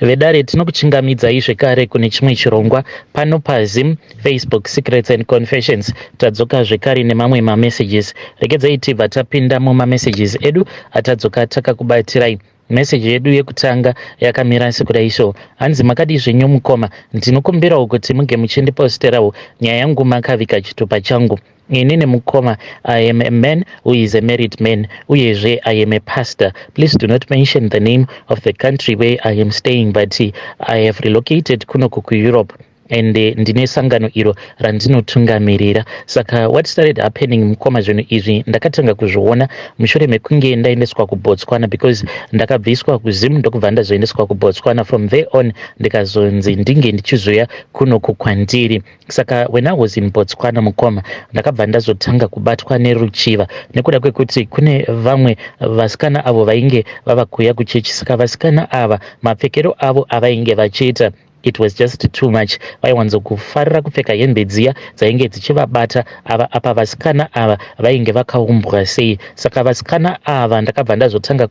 vedare tinokuchingamidzai zvekare kune chimwe chirongwa pano paZim, Facebook Secrets and Confessions. Tadzoka zvekare nemamwe mamessages. Regedzai tibva tapinda mumamessages edu atadzoka takakubatirai. Message yedu yekutanga yakamira sekudai so. Hanzi makadi zvenyu mukoma, ndinokumbirawo kuti munge muchindiposterawo nyaya yangu makavika chitupa changu. Inini mukoma, I am a man who is a married man. Uyezve, I am a pastor. Please do not mention the name of the country where I am staying, but I have relocated kunoku Europe. And ndine sangano iro randinotungamirira. Saka what started happening mukoma zvinhu izvi ndakatanga kuzviona mushure mekunge ndaendeswa kuBotswana, because ndakabviswa kuZim ndokubva ndazoendeswa kuBotswana. From there on ndikazonzi ndinge ndichizoya kunoku kwandiri. Saka when I was in Botswana mukoma, ndakabva ndazotanga kubatwa neruchiva nekuda kwekuti kune vamwe vasikana avo vainge vava kuuya kuchechi. Saka vasikana ava mapfekero avo avainge vachiita, it was just too much. Vaiwanzo kufarira kupfeka hembe dziya dzainge dzichivabata ava apa vasikana ava vainge vakaumbwa sei. Saka vasikana ava ndakabva ndazotanga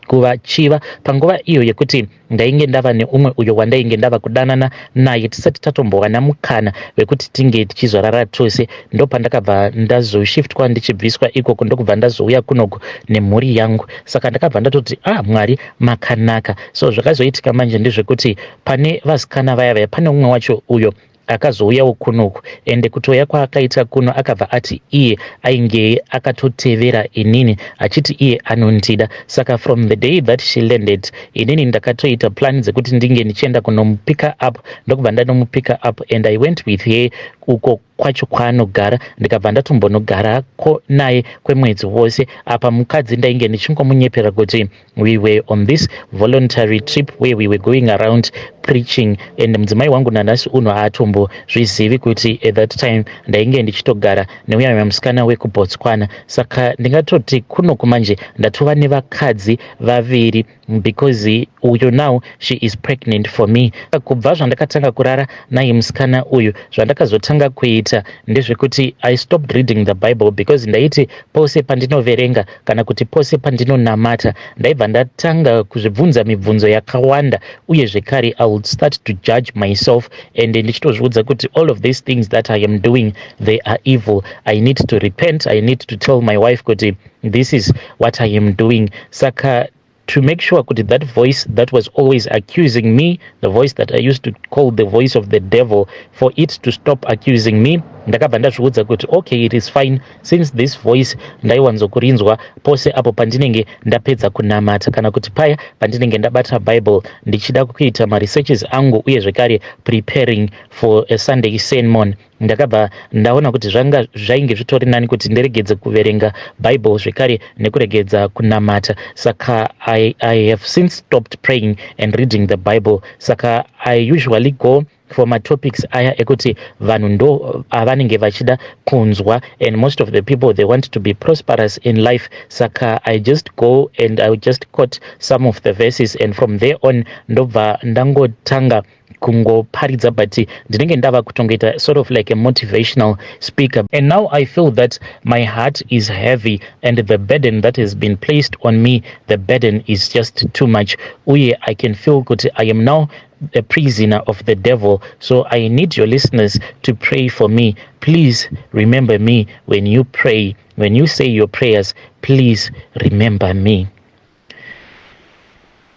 kuvachiva panguva iyo yekuti ndainge ndava neumwe uyo wandainge ndava kudanana naye tisati tatombowana mukana wekuti tinge tichizorara tose. Ndo pandakabva ndazoshiftwa ndichibviswa ikoko ndokubva ndazouya kunoku nemhuri yangu. Saka ndakabva ndatoti Mwari makanaka. So zvakazoitika manje ndezvekuti pane vasikana vaya pane umwe wacho uyo akazouyawo kunoku, ende kutouya kwaakaita kuno akabva ati iye ainge akatotevera inini achiti iye anondida. Saka from the day that she landed, inini ndakatoita plan dzekuti ndinge ndichienda kunomupika up. Ndokubva ndanomupika up and I went with her uko kwacho kwaanogara. Ndikabva ndatombonogarako naye kwemwedzi wose. Apa mukadzi ndainge ndichingomunyepera kuti we were on this voluntary trip where we were going around preaching, and mudzimai wangu nanhasi uno haaatombozvizivi kuti at that time ndainge ndichitogara neuya musikana wekuBotswana. Saka ndingatoti kunoku manje ndatova nevakadzi vaviri, because uyo now she is pregnant for me. Kubva zvandakatanga kurara naye musikana uyu, zvandakazotanga kuita ndezvekuti I stopped reading the Bible, because ndaiti pose pandinoverenga kana kuti pose pandinonamata ndaibva ndatanga kuzvibvunza mibvunzo yakawanda, uye zvekare I would start to judge myself and ndichitozviudza kuti all of these things that I am doing, they are evil. I need to repent. I need to tell my wife kuti this is what I am doing. Saka to make sure that voice that was always accusing me, the voice that I used to call the voice of the devil, for it to stop accusing me, ndakabva ndazviudza kuti okay, it is fine, since this voice ndaiwanzokurinzwa pose apo pandinenge ndapedza kunamata kana kuti paya pandinenge ndabata Bible ndichida kuita maresearches angu, uye zvekare preparing for a Sunday sermon. Ndakabva ndaona kuti zvanga zvainge zvitori nani kuti ndiregedze kuverenga Bible zvekare nekuregedza kunamata. Saka I have since stopped praying and reading the Bible. Saka I usually go for my topics aya ekuti vanhu ndo avanenge vachida kunzwa, and most of the people they want to be prosperous in life. Saka I just go and I just quote some of the verses, and from there on ndobva ndangotanga kungoparidza, but ndinenge ndava kutongoita sort of like a motivational speaker. And now I feel that my heart is heavy, and the burden that has been placed on me, the burden is just too much. Uye I can feel that I am now a prisoner of the devil. So I need your listeners to pray for me. Please remember me when you pray. When you say your prayers, please remember me.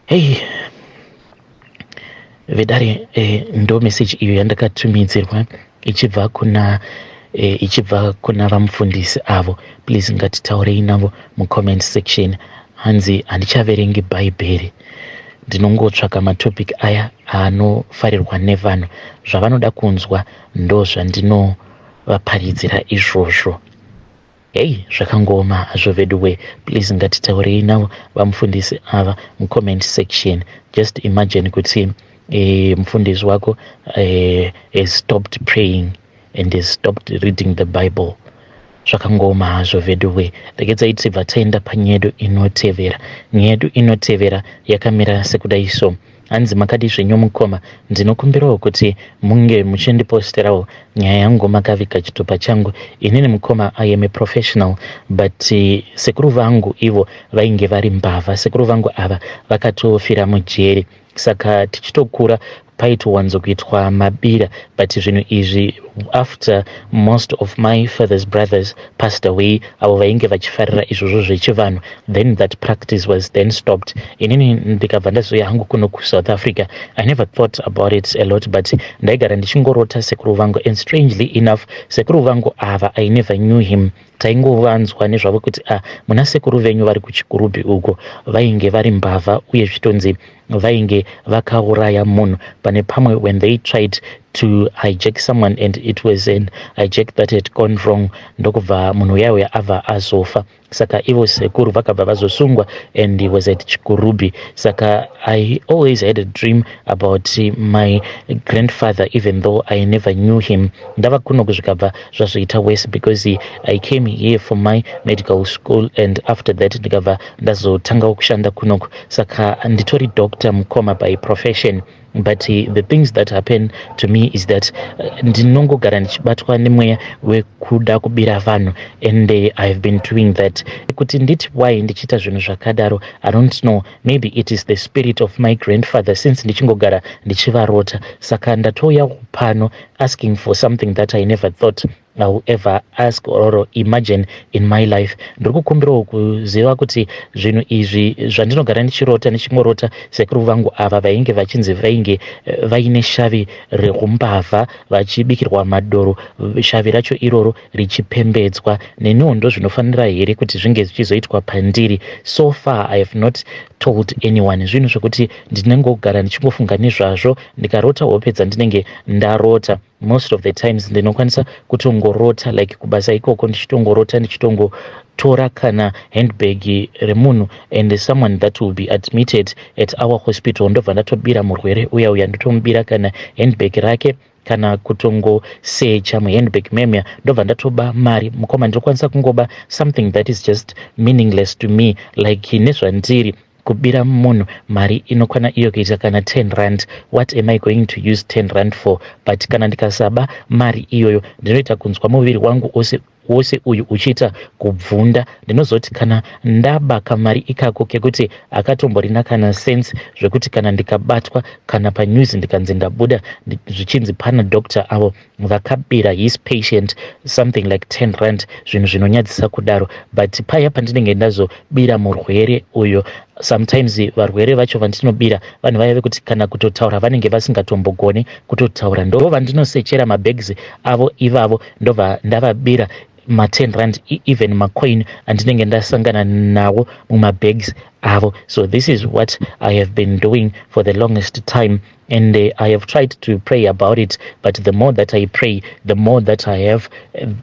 Hey, vedare ndo message iyo yandakatumidzirwa ichibva kuna vamufundisi avo. Please ngatitaurei navo mucomment section. Hanzi handichaverengi bhaibheri, ndinongotsvaka matopic aya anofarirwa nevanhu, zvavanoda kunzwa ndo zvandinovaparadzira izvozvo. Hey, zvakangoma hazvo veduwe. Please ngatitaurei navo vamufundisi ava mucomment section. Just imagine kuti mufundisi wako has stopped praying and has stopped reading the Bible. Zvakangoma hazvo veduwe. Regedzai tibva taenda panyedu inotevera. Nyedu inotevera yakamira sekudai so. Hanzi makadi zvenyu mukoma, ndinokumbirawo kuti munge muchindiposterawo nyaya yangu makavika chitupa changu. Inini mukoma, I am a professional, but sekuru vangu ivo vainge vari mbavha. Sekuru vangu ava vakatofira mujeri. saka tichitokura paitowanzokuitwa mabira, but zvinhu izvi after most of my father's brothers passed away, avo vainge vachifarira izvozvo zvechivanhu, then that practice was then stopped. Inini ndikabva ndazoya hangu kuno kuSouth Africa, I never thought about it a lot, but ndaigara ndichingorota sekuru vangu, and strangely enough sekuru vangu ava I never knew him. Taingovanzwa nezvavo kuti muna sekuru venyu vari kuchikurubi uko vainge vari mbavha uye zvitonzi vainge vakauraya munhu pane pamwe when they tried to hijack someone and it was an hijack that had gone wrong, ndokubva munhu uyaya abva azofa. Saka ivo sekuru vakabva vazosungwa and he was at Chikurubi. Saka I always had a dream about my grandfather even though I never knew him. Ndava kuno kuzvikabva zvazvoita worse because I came here for my medical school and after that ndikabva ndazotanga kushanda kunoko. Saka nditori doctor mukoma by profession. But the things that happen to me is that ndinongogara ndichibatwa nemweya wekuda kubira vanhu, and I've been doing that. Kuti nditi why ndichita zvinhu zvakadaro, I don't know, maybe it is the spirit of my grandfather since ndichingogara ndichivarota. Saka ndatoya pano asking for something that I never thought I will ever ask or imagine in my life. Ndikukumbirawo kuziva kuti zvinhu izvi zvandinogara ndichirota ndichingorota sekuru vangu ava vainge vachinzi vainge vaine shavi rekumbavha vachibikirwa madoro, shavi racho iroro richipembedzwa. Neniwo ndo zvinofanira here kuti zvinge zvichizoitwa pandiri. So far I have not told anyone. Zvinhu zvokuti ndinengogara ndichimbofunga nezvazvo, ndikarota wopedza ndinenge ndarota. Most of the times ndinokwanisa kutongorota like kubasa ikoko ndichitongorota ndichitongotora kana handbag remunhu and someone that will be admitted at our hospital, ndobva ndatobira murwere uya ndotomubira kana handbag rake kana kutongosecha muhandbag memya, ndobva ndatoba mari mukoma. Ndinokwanisa kungoba something that is just meaningless to me, like nezvandiri kubira munhu mari inokwana iyo kuita kana 10 rand. What am I going to use 10 rand for? But kana ndikasaba mari iyoyo ndinoita kunzwa muviri wangu wose uyu uchiita kubvunda. Ndinozoti kana ndabaka mari ikako kekuti akatomborina kana sense zvekuti kana ndikabatwa kana panews ndikanzi ndabuda zvichinzi pana doctor avo vakabira his patient something like 10 rand, zvinhu zvinonyadzisa kudaro. But paya pandinenge ndazobira murwere uyo, sometimes varwere vacho vandinobira vanhu vaya vekuti kana kutotaura vanenge vasingatombogoni kutotaura, ndo vandinosechera mabags avo ivavo, ndobva ndavabira ma10 rand even macoin andinenge ndasangana nawo mumabags avo. So this is what I have been doing for the longest time, and I have tried to pray about it, but the more that I pray, the more that I have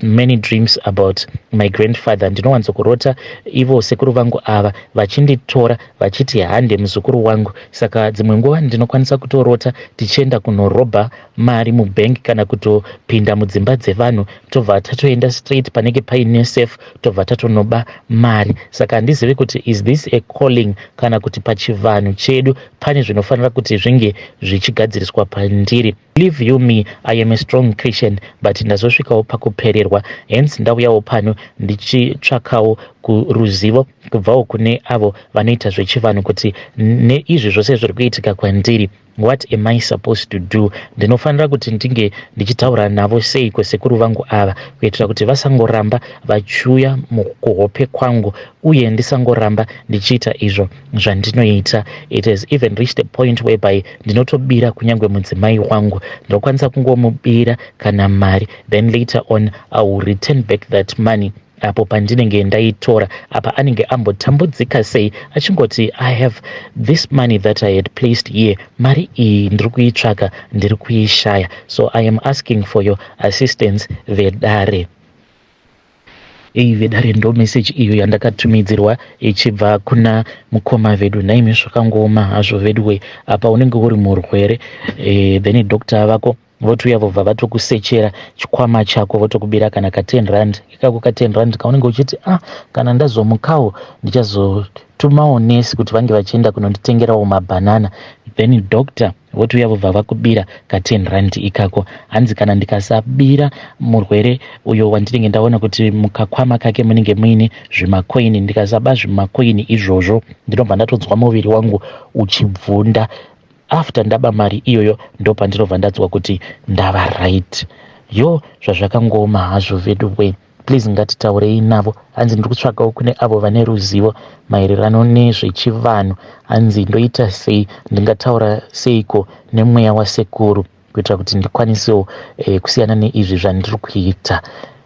many dreams about my grandfather. Ndinowanzokurota ivo sekuru vangu ava vachinditora vachiti hande muzukuru wangu. Saka dzimwe nguva ndinokwanisa kutorota tichienda kunorobha mari mubank kana kutopinda mudzimba dzevanhu tobva tatoenda straight panenge paine safe tobva tatonoba mari. Saka handizivi kuti is this a calling kana kuti pachivanhu chedu pane zvinofanira kuti zvinge zvichigadziriswa pandiri. Believe you me, I am a strong Christian, but ndazosvikawo pakupererwa, hence ndauyawo pano ndichitsvakawo kuruzivo kubvawo kune avo vanoita zvechivanhu kuti neizvi zvose zviri kuitika kwandiri, what am I supposed to do? Ndinofanira kuti ndinge ndichitaura navo sei kwesekuru vangu ava kuitira kuti vasangoramba vachiuya mukuhope kwangu uye ndisangoramba ndichiita izvo zvandinoita. It has even reached a point whereby ndinotobira kunyangwe mudzimai wangu, ndinokwanisa kungomubira kana mari, then later on I will return back that money apo pandinenge ndaitora. Apa anenge ambotambudzika sei achingoti I have this money that I had placed here, mari iyi ndiri kuitsvaka ndiri kuishaya, so I am asking for your assistance vedare. Vedare ndo message iyo yandakatumidzirwa ichibva kuna mukoma vedu. Naimi zvakangoma hazvo vedwe, apa unenge uri murwere then doctor vako votuya vobva vatokusechera chikwama chako votokubira kana ka10 rand ikako ka10 rand kaunenge uchiti kana ndazomukawo ndichazotumawo nesi kuti vange vachienda kunonditengerawo mabhanana, then doctor votuya vobva vakubira ka10 rand ikako. Hanzi kana ndikasabira murwere uyo wandinenge ndaona kuti mukakwama kake munenge muine zvimakoini, ndikasaba zvimakoini izvozvo ndinobva ndatonzwa muviri wangu uchibvunda. after ndaba mari iyoyo ndo pandinobva ndadzwa kuti ndava right. Zvazvakangoma hazvo vedu we. Please ngatitaurei navo. Hanzi ndiri kutsvakawo kune avo vane ruzivo maererano nezvechivanhu. Hanzi ndoita sei, ndingataura seiko nemweya wasekuru kuitira kuti ndikwanisewo kusiyana neizvi zvandiri kuita.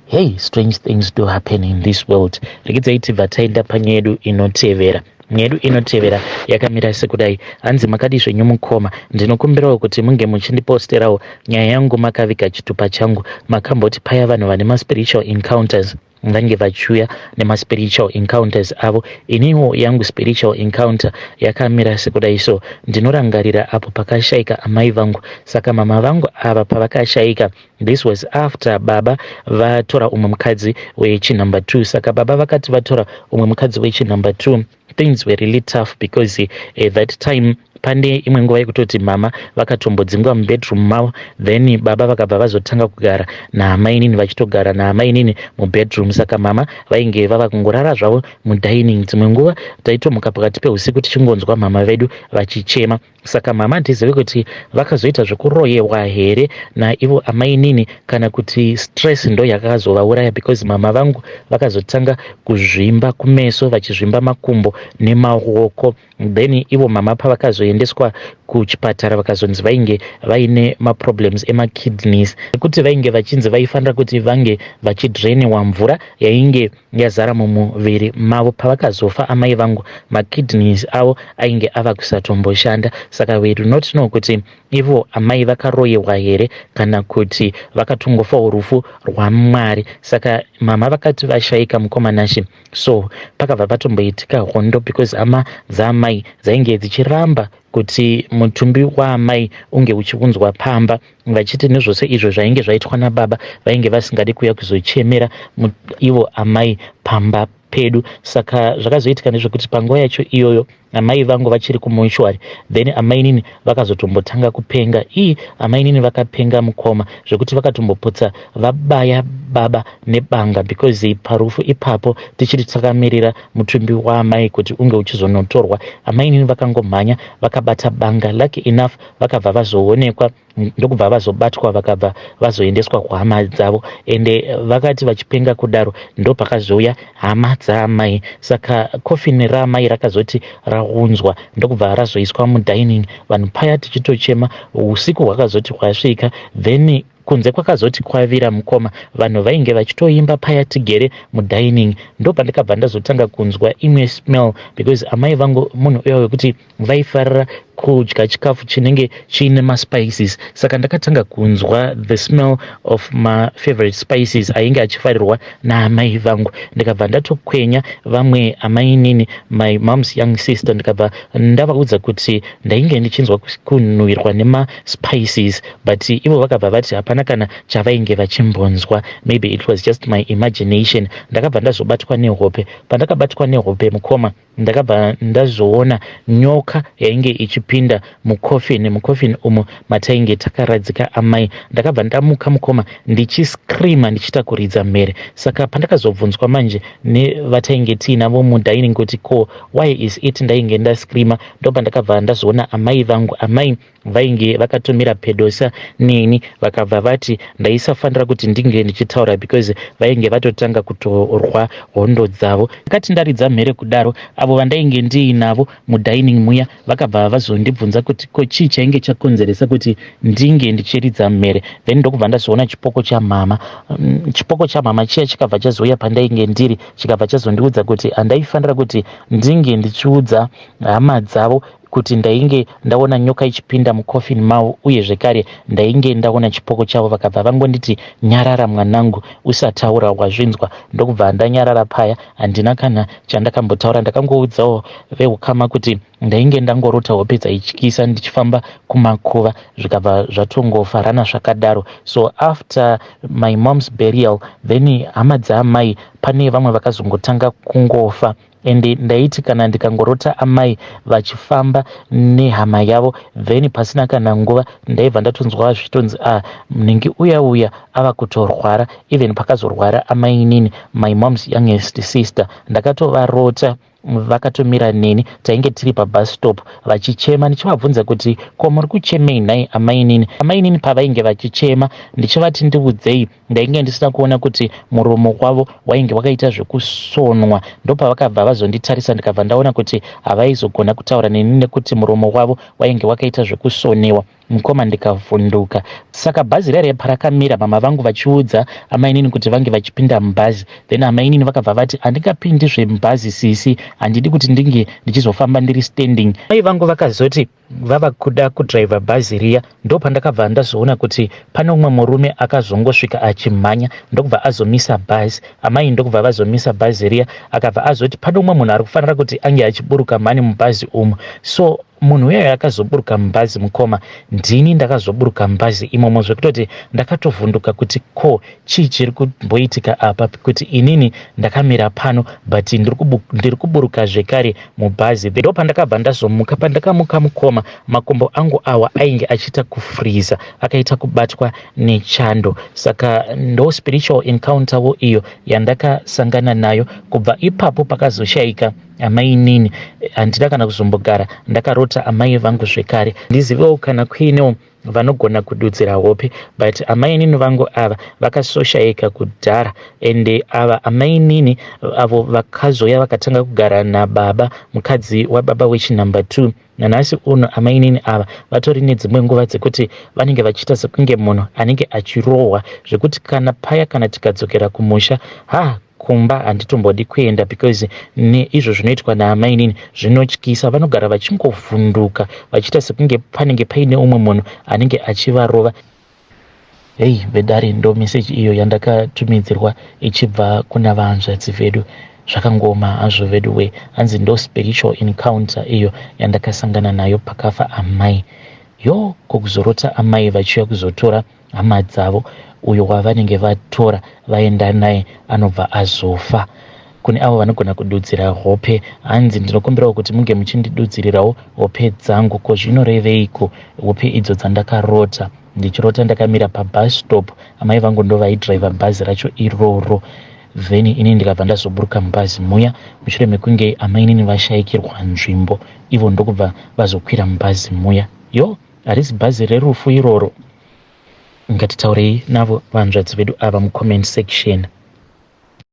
Hey, strange things do happen in this world. Regai tibva taenda panyaya yedu inotevera. Mwedu inotevera yakamira sekudai. Hanzi makadi zvenyumukoma, ndinokumbirawo kuti munge muchindiposterawo nyaya yangu makaviga chitupa changu makamboti paya vanhu vane ma-spiritual encounters vange vachiuya nema-spiritual encounters avo. Iniwo yangu spiritual encounter yakamira sekudai. So ndinorangarira apo pakashaika amai vangu. Saka mama vangu ava pavakashaika, this was after baba vatora umwe mukadzi wechinumber 2. Saka baba vakati vatora umwe mukadzi wechinumber 2, things were really tough because that time pane imwe nguva yekutoti mama vakatombodzingiwa mubedroom mavo, then baba vakabva vazotanga kugara naamai inini vachitogara naamai inini mubedroom. Saka mama vainge vava kungorara zvavo mudining. Dzimwe nguva taitomuka pakati peusiku tichingonzwa mama vedu vachichema. Saka mama ndizive kuti vakazoita zvekuroyewa here naivo amai inini kana kuti stress ndo yakazovauraya, because mama vangu vakazotanga kuzvimba kumeso, vachizvimba makumbo nemaoko. Then ivo mama pavakazoendeswa kuchipatara vakazonzi vainge vaine maproblems emakidneys, ekuti vainge vachinzi vaifanira kuti vange vachidreniwa mvura yainge yazara mumuviri mavo. Pavakazofa amai vangu, makidneys avo ainge ava kusatomboshanda. Saka we do not know kuti ivo amai vakaroyewa here kana kuti vakatongofawo rufu rwaMwari. Saka mama vakati vashaika mukomanashi, so pakabva patomboitika hondo because hama dzaamai dzainge dzichiramba kuti mutumbi waamai unge uchiunzwa pamba, vachiti nezvose izvo zvainge zvaitwa nababa vainge vasingadi kuuya kuzochemera ivo amai pamba pedu. Saka zvakazoitika nezvekuti panguva yacho iyoyo amai vangu vachiri kumushwari, then amai nini vakazotombotanga kupenga. Amai nini vakapenga mukoma zvekuti vakatomboputsa vabaya baba nebanga, because parufu ipapo tichiri takamirira mutumbi waamai kuti unge uchizonotorwa, amai nini vakangomhanya vakabata banga. Lucky enough vakabva vazoonekwa, ndokubva vazobatwa vakabva vazoendeswa kuhama dzavo, ende vakati vachipenga kudaro ndo pakazouya hama dzaamai. Saka kofini raamai rakazoti raunzwa ndokubva razoiswa mudining. Vanhu paya tichitochema, usiku hwakazoti hwasvika, then kunze kwakazoti kwavira mukoma, vanhu vainge vachitoimba paya tigere mudining. Ndo pandikabva ndazotanga kunzwa imwe smell, because amai vangu munhu uya wekuti vaifarira kudya chikafu chinenge chiine maspices. Saka ndakatanga kunzwa the smell of my favorite spices ainge achifarirwa naamai vangu. Ndikabva ndatokwenya vamwe amai nini, my mom's young sister, ndikabva ndavaudza kuti ndainge ndichinzwa kunhuhwirwa nemaspices, but ivo vakabva vati hapana kana chavainge vachimbonzwa, maybe it was just my imagination. Ndakabva ndazobatwa nehope. Pandakabatwa nehope mukoma, ndakabva ndazoona nyoka yainge ichipinda mukofini umo matainge takaradzika amai. Ndakabva ndamuka mukoma ndichiscreama ndichitakuridza mhere. Saka pandakazobvunzwa manje nevatainge tiinavo mudining kuti ko why is it ndainge ndascreama, ndo pandakabva ndazoona amai vangu. Amai vainge vakatomira pedosa neni, vakabva vati ndaisafanira kuti ndinge ndichitaura because vainge vatotanga kutorwa hondo dzavo. Akati ndaridza mhere kudaro, avo vandainge ndiinavo mudining muya vakabva vazondibvunza kuti ko chii chainge chakonzeresa kuti ndinge ndichiridza mhere. Then ndokubva ndazoona chipoko chamama. Chipoko chamama chiya chikabva chazouya pandainge ndiri, chikabva chazondiudza kuti handaifanira kuti ndinge ndichiudza hama dzavo kuti ndainge ndaona nyoka ichipinda mukofini mavo, uye zvekare ndainge ndaona chipoko chavo. Vakabva vangonditi nyarara mwanangu, usataura wazvinzwa. Ndokubva ndanyarara paya, handina kana chandakambotaura. Ndakangoudzawo veukama kuti ndainge ndangorota hope dzaityisa ndichifamba kumakuva, zvikabva zvatongofarana zvakadaro. So after my mom's burial, then hama dzaamai pane vamwe vakazongotanga kungofa, ende ndaiti kana ndikangorota amai vachifamba nehama yavo, then pasina kana nguva ndaibva ndatonzwa zvitonzi mnenge uya ava kutorwara. Even pakazorwara amai nini, my mom's youngest sister, ndakatovarota vakatomira neni tainge tiri pabus stop vachichema. Ndichivabvunza kuti ko muri kuchemei nhai amainini? Amainini pavainge vachichema ndichivati ndiudzei, ndainge ndisina kuona kuti muromo wavo wainge wakaita zvekusonwa. Ndopavakabva vazonditarisa ndikabva ndaona kuti havaizogona kutaura neni nekuti muromo wavo wainge wakaita zvekusonewa. Mukoma ndikavhunduka. Saka bhazi rere parakamira mama vangu vachiudza amainini kuti vange vachipinda mubhazi, then amainini vakabva vati handingapindi zvemubhazi sisi, handidi kuti ndinge ndichizofamba ndiri standing. Mai vangu vakazoti vava kuda kudhiraivha bhazi riya. Ndopandakabva ndazoona kuti pane umwe murume akazongosvika achimhanya ndokubva azomisa bhazi. Amai ndokubva vazomisa bhazi riya, akabva azoti pane umwe munhu ari kufanira kuti ange achiburuka mhani mubhazi umu. So munhu uyoyo akazoburuka mubhazi mukoma, ndini ndakazoburuka mubhazi imomo, zvekutoti ndakatovhunduka kuti ko chii chiri kumboitika apa, kuti inini ndakamira pano but ndiri kuburuka zvekare mubhazi. Ndo pandakabva ndazomuka. Pandakamuka mukoma, makumbo angu awa ainge achiita kufriza, akaita kubatwa nechando. Saka ndo spiritual encounter wo iyo yandakasangana nayo. Kubva ipapo pakazoshayika amainini. Handina kana kuzombogara ndakarota amai vangu zvekare. Ndizivewo kana kuinewo vanogona kududzira hope, but amainini vangu ava vakasoshayika kudhara. Ende ava amainini avo vakazoya vakatanga kugara nababa, mukadzi wababa wechinumber 2. Nanhasi uno amainini ava vatori nedzimwe nguva dzekuti vanenge vachiita sekunge munhu anenge achirohwa, zvekuti kana paya kana tikadzokera kumusha kumba handitombodi kuenda, because neizvo zvinoitwa naamainini zvinotyisa. Vanogara vachingovhunduka vachiita sekunge panenge paine umwe munhu anenge achivarova. Hei vedare, ndo meseji iyo yandakatumidzirwa ichibva kuna vahanzvadzi vedu. Zvakangoma hazvo vedu we, hanzi ndo spiritual encounter iyo yandakasangana nayo pakafa amai. Yo, kokuzorota amai vachiuya kuzotora hama dzavo, uyo wavanenge vatora vaenda naye anobva azofa. Kune avo vanogona kududzira hope, hanzi ndinokumbirawo kuti munge muchindidudzirirawo hope dzangu. Ko zvinoreveiko hope idzo dzandakarota? Ndichirota ndakamira pabus stop, amai vangu ndo vaidhiraivha bhazi racho iroro. Then ini ndikabva ndazoburuka mubhazi muya, mushure mekunge amainini vashayikirwa nzvimbo, ivo ndokubva vazokwira mubhazi muya. Yo, harisi bhazi rerufu iroro? Ngatitaurei navo vanzvadzi vedu ava mucomment section.